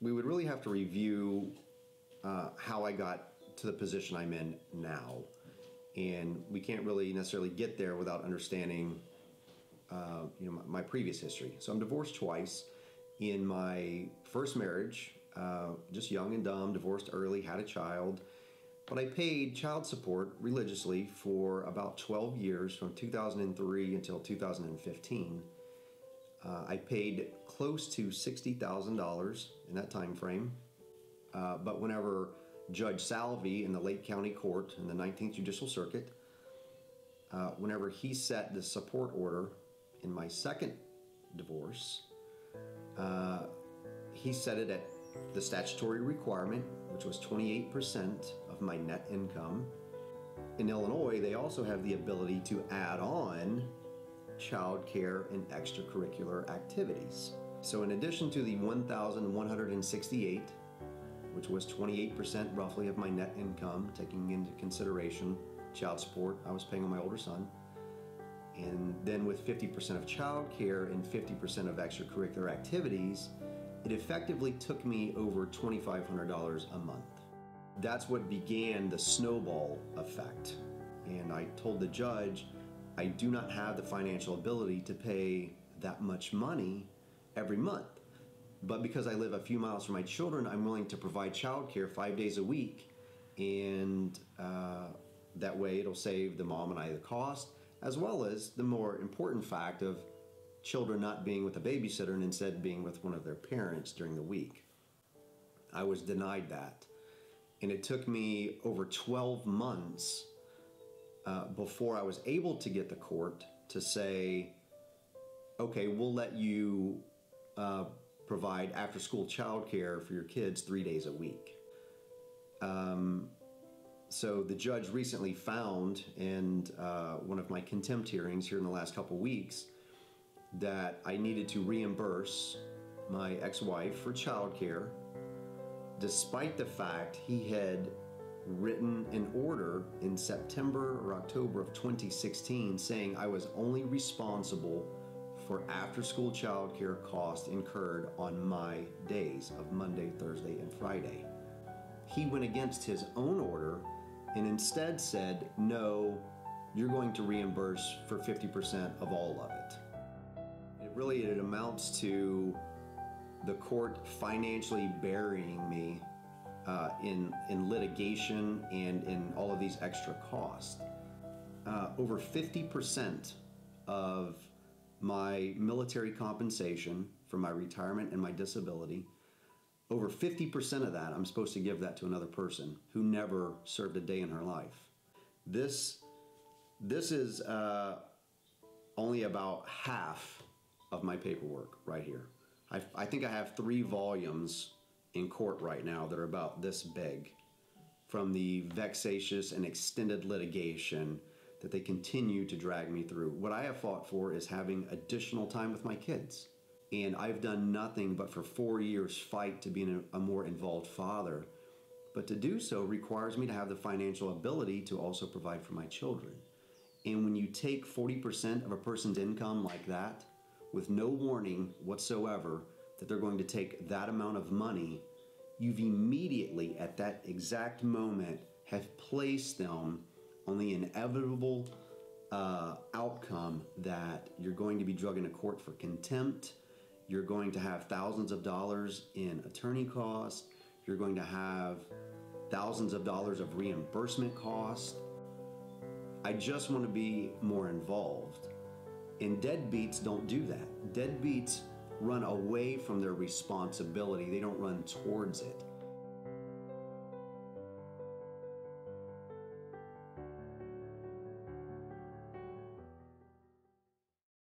We would really have to review how I got to the position I'm in now. And we can't really necessarily get there without understanding my previous history. So I'm divorced twice. In my first marriage, just young and dumb, divorced early, had a child. But I paid child support religiously for about 12 years, from 2003 until 2015. I paid close to $60,000 in that time frame. But whenever Judge Salvey in the Lake County Court in the 19th Judicial Circuit, whenever he set the support order in my second divorce, he set it at the statutory requirement, which was 28% of my net income. In Illinois, they also have the ability to add on child care and extracurricular activities. So in addition to the $1,168, which was 28% roughly of my net income, taking into consideration child support I was paying on my older son, and then with 50% of child care and 50% of extracurricular activities, it effectively took me over $2,500 a month. That's what began the snowball effect. And I told the judge, I do not have the financial ability to pay that much money every month. But because I live a few miles from my children, I'm willing to provide childcare 5 days a week. And that way it'll save the mom and I the cost, as well as the more important fact of children not being with a babysitter and instead being with one of their parents during the week. I was denied that. And it took me over 12 months before I was able to get the court to say, okay, we'll let you provide after-school childcare for your kids 3 days a week. So the judge recently found in one of my contempt hearings here in the last couple weeks that I needed to reimburse my ex-wife for childcare, despite the fact he had written an order in September or October of 2016 saying I was only responsible for after-school childcare costs incurred on my days of Monday, Thursday, and Friday. He went against his own order and instead said, no, you're going to reimburse for 50% of all of it. It amounts to the court financially burying me in litigation and in all of these extra costs. Over 50% of my military compensation for my retirement and my disability, over 50% of that, I'm supposed to give that to another person who never served a day in her life. This is only about half of my paperwork right here. I think I have 3 volumes in court right now that are about this big, from the vexatious and extended litigation that they continue to drag me through. What I have fought for is having additional time with my kids. And I've done nothing but for 4 years fight to be a more involved father. But to do so requires me to have the financial ability to also provide for my children. And when you take 40% of a person's income like that, with no warning whatsoever that they're going to take that amount of money, you've immediately, at that exact moment, have placed them on the inevitable outcome that you're going to be drugged into court for contempt, you're going to have thousands of dollars in attorney costs, you're going to have thousands of dollars of reimbursement costs. I just want to be more involved. And deadbeats don't do that. Deadbeats run away from their responsibility. They don't run towards it.